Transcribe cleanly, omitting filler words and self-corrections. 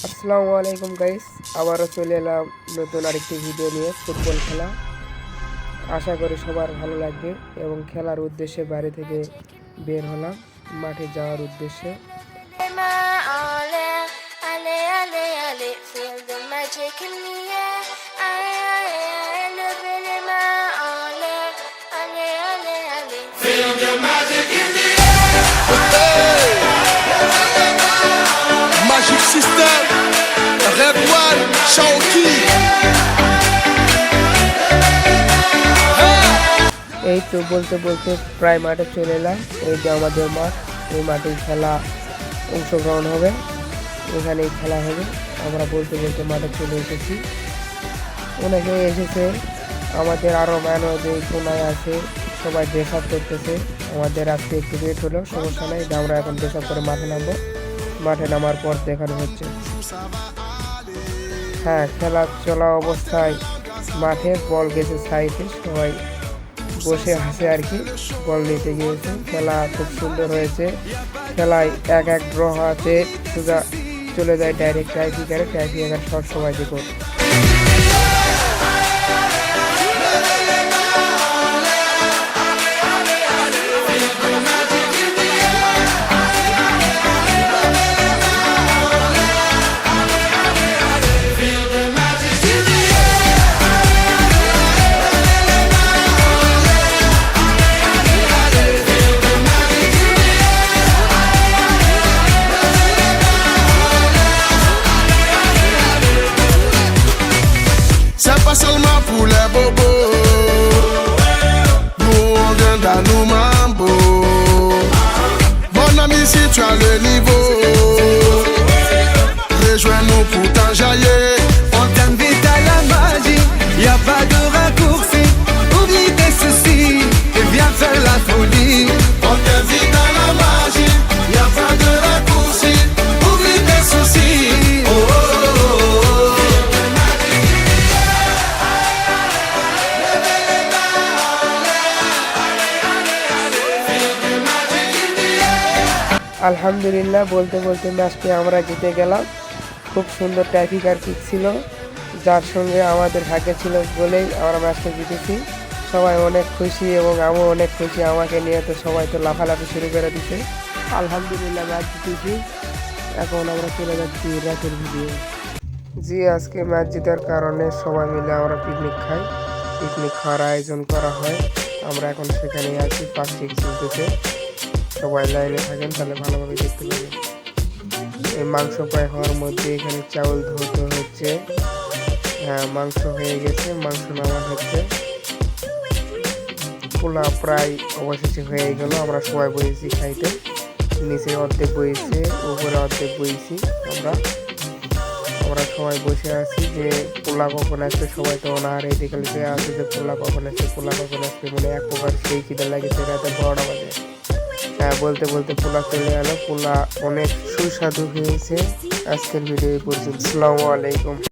আসসালামু আলাইকুম গাইস, আবারও চলে এলাম নতুন আরেকটি ভিডিও নিয়ে। ফুটবল খেলা, আশা করি সবার ভালো লাগবে এবং খেলার উদ্দেশ্যে বাইরে থেকে বের হলাম মাঠে যাওয়ার উদ্দেশ্যে। Magic System, Red One, Shawty. এই তো বলতে বলতে প্রায় মাঠে চলে এলাম। এই যে আমাদের মাঠ, এই মাঠে খেলা অংশগ্রহণ হবে, এখানেই খেলা হবে। আমরা বলতে বলতে মাঠে চলে এসেছি। অনেকে এসেছে, আমাদের আরও মানুষ এই কোনায় আছে, সবাই ড্রেস আপ করতেছে। আমাদের আজকে একটু লেট হলো, সমস্যা নেই, আমরা এখন ড্রেস আপ করে মাঠে নামবো। মাঠে নামার পর দেখানো হচ্ছে। হ্যাঁ, খেলা চলা অবস্থায় মাঠে বল গেছে সাইডে, সবাই বসে আছে আর কি, বল নিতে গিয়েছে। খেলা খুব সুন্দর হয়েছে। খেলায় এক ড্র হাতে সোজা চলে যায় ডাইরেক্ট টাইব্রেকারে সব সময় দেখো। C'est pas seulement pour les bobos. Nous on vient dans nos mambo. Mon ami, si tu as le niveau, rejoins-nous pour t'enjailler. On t'invite à la magie, y a pas de raccourci. Oublie tes soucis et viens faire la folie. On t'invite à la magie, y a pas de raccourci. Oublie tes soucis. Oh, oh, oh, oh. আলহামদুলিল্লাহ, বলতে বলতে ম্যাচটি আমরা জিতে গেলাম। খুব সুন্দর ট্রাইফিকার kick ছিল, যার সঙ্গে আমাদের ভাগ্য ছিল বলেই আমরা ম্যাচটা জিতেছি। সবাই অনেক খুশি এবং আমিও অনেক খুশি। আমাকে নিয়ে তো সবাই তো লাফালাফি শুরু করে দিছে। আলহামদুলিল্লাহ, ম্যাচ জিতেছি। এখন আমরা চলে যাচ্ছি রাতের ভিডিও। জি, আজকে ম্যাচ জেতার কারণে সবাই মিলে আমরা পিকনিক খাই। পিকনিক খাওয়ার আয়োজন করা হয়। আমরা এখন সেখানেই আছি, পাখি চলতেছে। সবাই লাইনে থাকেন, তাহলে ভালোভাবে দেখতে পাবেন। এই মাংস প্রায় হওয়ার মধ্যে এখানে চাউল ধুতে হচ্ছে। হ্যাঁ, মাংস হয়ে গেছে, মাংস নামা হচ্ছে। পোলা প্রায় অবশেষে হয়ে গেল। আমরা সবাই বসেছি খাইতে। নিচে অর্ধেক বইছে, উপরে অর্ধেক বইছি। আমরা সবাই বসে আছি যে পোলা কখন আসবে। সবাই তো অনাহারে দেখে আছে যে পোলা কখন আসবে মানে এক প্রকার সেই খিদে লাগেছে রাতে 12টা বাজে। হ্যাঁ, বলতে বলতে পোলা চলে এলো। পোলা অনেক সুস্বাদু হয়েছে। আজকের ভিডিও এই পর্যন্ত। আসসালামু আলাইকুম।